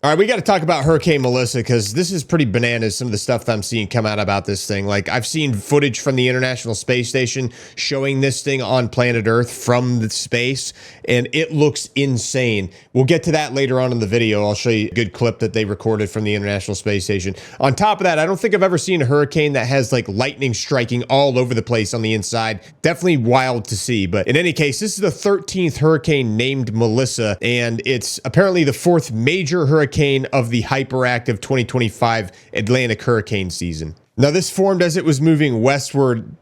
All right, we got to talk about Hurricane Melissa because this is pretty bananas, some of the stuff that I'm seeing come out about this thing. Like, I've seen footage from the International Space Station showing this thing on planet Earth from the space, and it looks insane. We'll get to that later on in the video. I'll show you a good clip that they recorded from the International Space Station. On top of that, I don't think I've ever seen a hurricane that has, like, lightning striking all over the place on the inside. Definitely wild to see, but in any case, this is the 13th hurricane named Melissa, and it's apparently the fourth major hurricane of the hyperactive 2025 Atlantic hurricane season. Now, this formed as it was moving westward,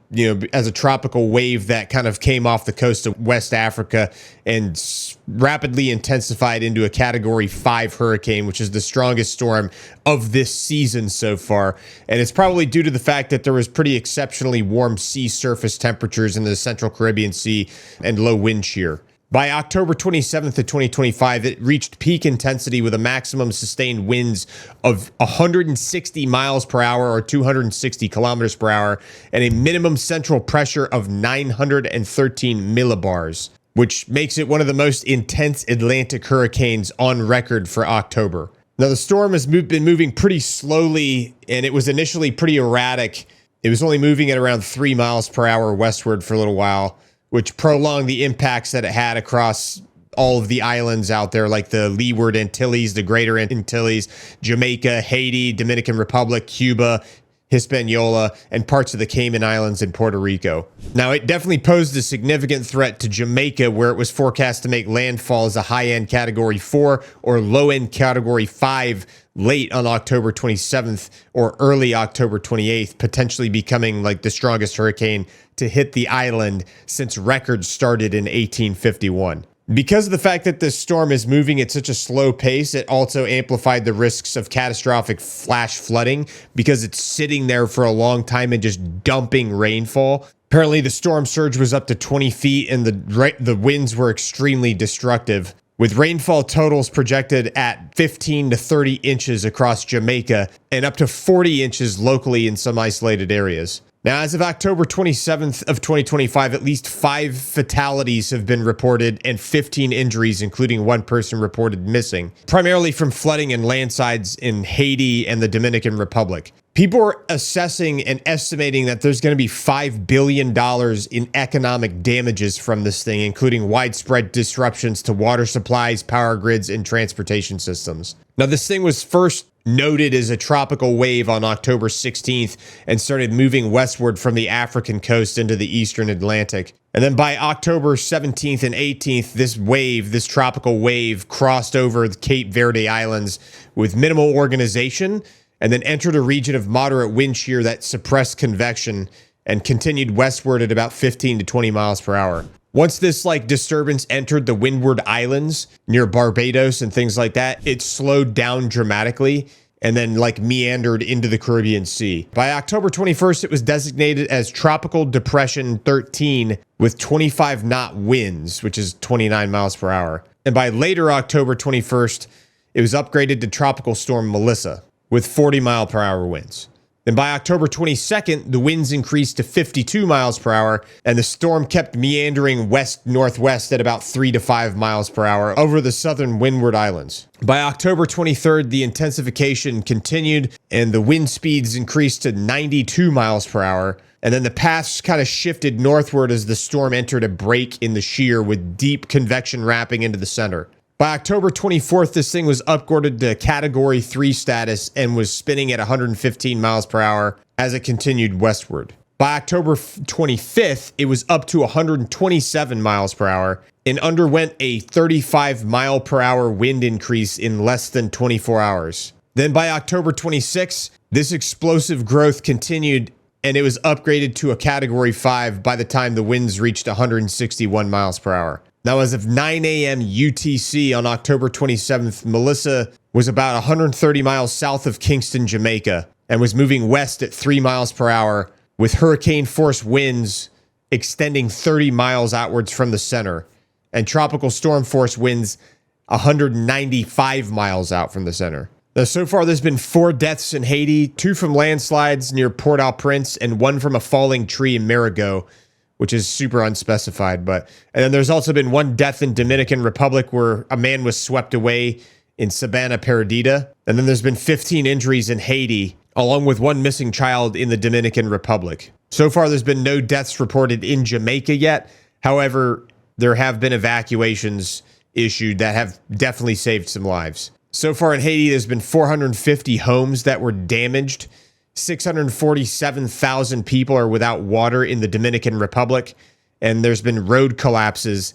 as a tropical wave that kind of came off the coast of West Africa and rapidly intensified into a Category 5 hurricane, which is the strongest storm of this season so far. And it's probably due to the fact that there was pretty exceptionally warm sea surface temperatures in the Central Caribbean Sea and low wind shear. By October 27th of 2025, it reached peak intensity with a maximum sustained winds of 160 miles per hour or 260 kilometers per hour and a minimum central pressure of 913 millibars, which makes it one of the most intense Atlantic hurricanes on record for October. Now, the storm has been moving pretty slowly, and it was initially pretty erratic. It was only moving at around 3 miles per hour westward for a little while, which prolonged the impacts that it had across all of the islands out there, like the Leeward Antilles, the Greater Antilles, Jamaica, Haiti, Dominican Republic, Cuba, Hispaniola, and parts of the Cayman Islands and Puerto Rico. Now, it definitely posed a significant threat to Jamaica, where it was forecast to make landfall as a high-end Category 4 or low-end Category 5 late on October 27th or early October 28th, potentially becoming like the strongest hurricane to hit the island since records started in 1851. Because of the fact that this storm is moving at such a slow pace, it also amplified the risks of catastrophic flash flooding because it's sitting there for a long time and just dumping rainfall. Apparently, the storm surge was up to 20 feet and the winds were extremely destructive, with rainfall totals projected at 15 to 30 inches across Jamaica and up to 40 inches locally in some isolated areas. Now, as of October 27th of 2025, at least 5 fatalities have been reported and 15 injuries, including 1 person reported missing, primarily from flooding and landslides in Haiti and the Dominican Republic. People are assessing and estimating that there's going to be $5 billion in economic damages from this thing, including widespread disruptions to water supplies, power grids, and transportation systems. Now, this thing was first noted as a tropical wave on October 16th and started moving westward from the African coast into the eastern Atlantic. And then by October 17th and 18th, this tropical wave crossed over the Cape Verde Islands with minimal organization and then entered a region of moderate wind shear that suppressed convection and continued westward at about 15 to 20 miles per hour. Once this disturbance entered the Windward Islands near Barbados and things like that, it slowed down dramatically and then meandered into the Caribbean Sea. By October 21st, it was designated as Tropical Depression 13 with 25 knot winds, which is 29 miles per hour. And by later October 21st, it was upgraded to Tropical Storm Melissa with 40 mile per hour winds. Then by October 22nd, the winds increased to 52 miles per hour, and the storm kept meandering west-northwest at about 3 to 5 miles per hour over the southern Windward Islands. By October 23rd, the intensification continued, and the wind speeds increased to 92 miles per hour, and then the paths kind of shifted northward as the storm entered a break in the shear with deep convection wrapping into the center. By October 24th, this thing was upgraded to Category 3 status and was spinning at 115 miles per hour as it continued westward. By October 25th, it was up to 127 miles per hour and underwent a 35 mile per hour wind increase in less than 24 hours. Then by October 26th, this explosive growth continued and it was upgraded to a Category 5 by the time the winds reached 161 miles per hour. Now, as of 9 a.m. UTC on October 27th, Melissa was about 130 miles south of Kingston, Jamaica, and was moving west at 3 miles per hour with hurricane-force winds extending 30 miles outwards from the center, and tropical storm-force winds 195 miles out from the center. Now, so far, there's been 4 deaths in Haiti, 2 from landslides near Port-au-Prince, and 1 from a falling tree in Marigot, which is super unspecified. And then there's also been 1 death in Dominican Republic where a man was swept away in Sabana Perdida. And then there's been 15 injuries in Haiti, along with one missing child in the Dominican Republic. So far, there's been no deaths reported in Jamaica yet. However, there have been evacuations issued that have definitely saved some lives. So far in Haiti, there's been 450 homes that were damaged. 647,000 people are without water in the Dominican Republic. And there's been road collapses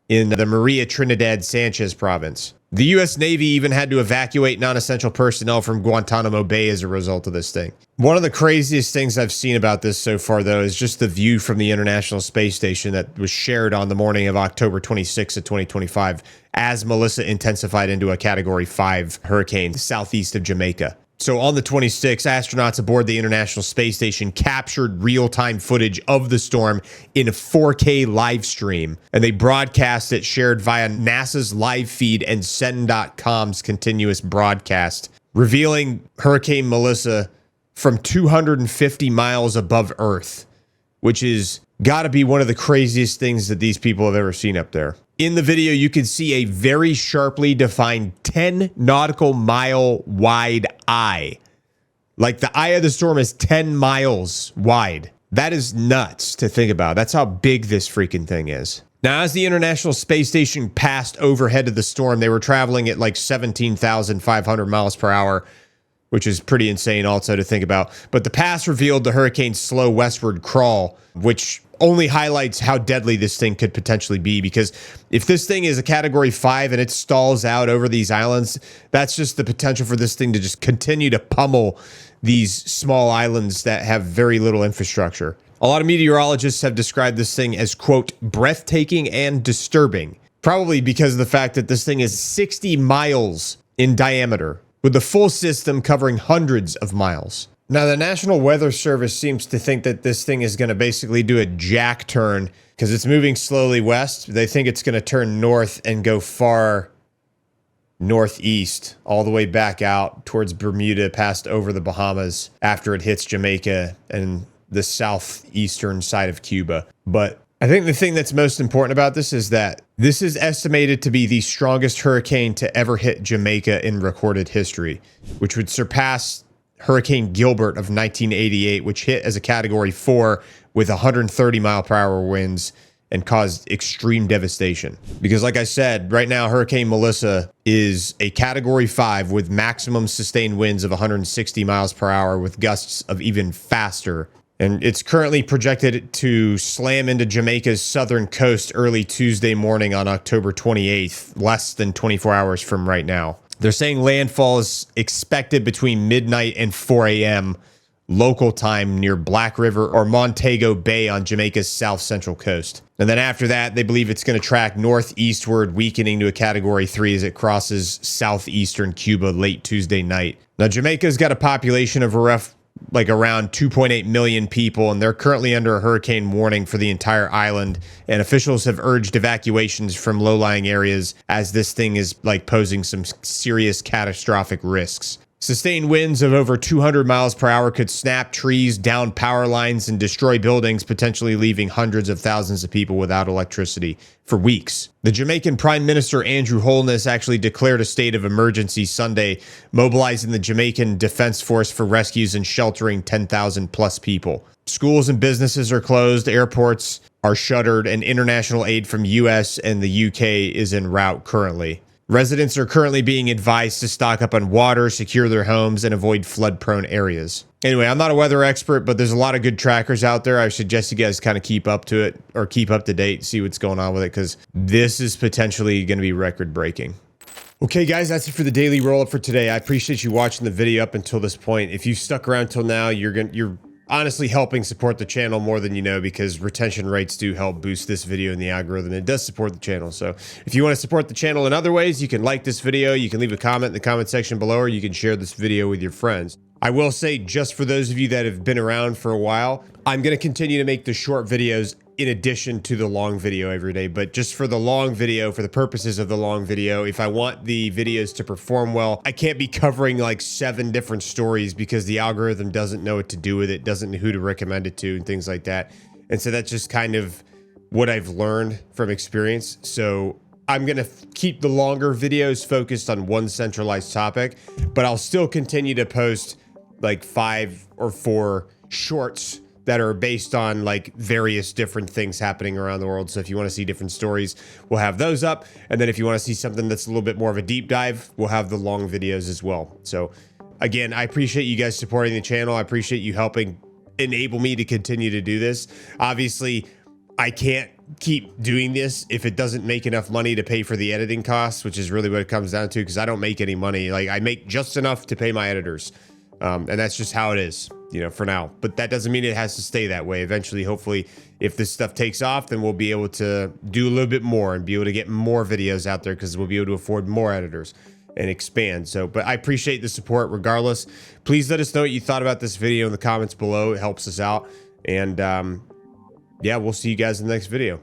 in the Maria Trinidad Sanchez province. The U.S. Navy even had to evacuate non-essential personnel from Guantanamo Bay as a result of this thing. One of the craziest things I've seen about this so far, though, is just the view from the International Space Station that was shared on the morning of October 26th of 2025 as Melissa intensified into a Category 5 hurricane southeast of Jamaica. So on the 26th, astronauts aboard the International Space Station captured real-time footage of the storm in a 4K live stream, and they broadcast it shared via NASA's live feed and Send.com's continuous broadcast, revealing Hurricane Melissa from 250 miles above Earth, which is got to be one of the craziest things that these people have ever seen up there. In the video, you can see a very sharply defined 10 nautical mile wide eye. Like the eye of the storm is 10 miles wide. That is nuts to think about. That's how big this freaking thing is. Now, as the International Space Station passed overhead of the storm, they were traveling at like 17,500 miles per hour, which is pretty insane also to think about. But the pass revealed the hurricane's slow westward crawl, which only highlights how deadly this thing could potentially be, because if this thing is a Category 5 and it stalls out over these islands, that's just the potential for this thing to just continue to pummel these small islands that have very little infrastructure. A lot of meteorologists have described this thing as, quote, breathtaking and disturbing, probably because of the fact that this thing is 60 miles in diameter, with the full system covering hundreds of miles. Now, the National Weather Service seems to think that this thing is going to basically do a jack turn because it's moving slowly west. They think it's going to turn north and go far northeast, all the way back out towards Bermuda, past over the Bahamas after it hits Jamaica and the southeastern side of Cuba. But I think the thing that's most important about this is that this is estimated to be the strongest hurricane to ever hit Jamaica in recorded history, which would surpass Hurricane Gilbert of 1988, which hit as a Category 4 with 130 mile per hour winds and caused extreme devastation. Because like I said, right now, Hurricane Melissa is a Category 5 with maximum sustained winds of 160 miles per hour with gusts of even faster. And it's currently projected to slam into Jamaica's southern coast early Tuesday morning on October 28th, less than 24 hours from right now. They're saying landfall is expected between midnight and 4 a.m. local time near Black River or Montego Bay on Jamaica's south central coast. And then after that, they believe it's going to track northeastward, weakening to a Category 3 as it crosses southeastern Cuba late Tuesday night. Now, Jamaica's got a population of around 2.8 million people, and they're currently under a hurricane warning for the entire island, and officials have urged evacuations from low-lying areas as this thing is posing some serious catastrophic risks. Sustained winds of over 200 miles per hour could snap trees, down power lines, and destroy buildings, potentially leaving hundreds of thousands of people without electricity for weeks. The Jamaican Prime Minister Andrew Holness actually declared a state of emergency Sunday, mobilizing the Jamaican Defense Force for rescues and sheltering 10,000 plus people. Schools and businesses are closed, airports are shuttered, and international aid from US and the UK is en route currently. Residents are currently being advised to stock up on water, secure their homes, and avoid flood-prone areas. Anyway, I'm not a weather expert, but there's a lot of good trackers out there. I suggest you guys kind of keep up to it or keep up to date, see what's going on with it, because this is potentially going to be record-breaking. Okay, guys, that's it for the daily roll-up for today. I appreciate you watching the video up until this point. If you stuck around till now, you're honestly helping support the channel more than you know, because retention rates do help boost this video in the algorithm. It does support the channel. So if you want to support the channel in other ways, you can like this video, you can leave a comment in the comment section below, or you can share this video with your friends. I will say, just for those of you that have been around for a while, I'm going to continue to make the short videos in addition to the long video every day. But just for the long video, for the purposes of the long video, if I want the videos to perform well, I can't be covering like 7 different stories because the algorithm doesn't know what to do with it, doesn't know who to recommend it to, and things like that. And so that's just kind of what I've learned from experience. So I'm going to keep the longer videos focused on one centralized topic, but I'll still continue to post like 5 or 4 shorts that are based on like various different things happening around the world. So if you want to see different stories, we'll have those up. And then if you want to see something that's a little bit more of a deep dive, we'll have the long videos as well. So again, I appreciate you guys supporting the channel. I appreciate you helping enable me to continue to do this. Obviously, I can't keep doing this if it doesn't make enough money to pay for the editing costs, which is really what it comes down to, because I don't make any money. Like, I make just enough to pay my editors. And that's just how it is, you know, for now. But that doesn't mean it has to stay that way. Eventually, hopefully, if this stuff takes off, then we'll be able to do a little bit more and be able to get more videos out there, because we'll be able to afford more editors and expand. So, but I appreciate the support regardless. Please let us know what you thought about this video in the comments below. It helps us out. And yeah, we'll see you guys in the next video.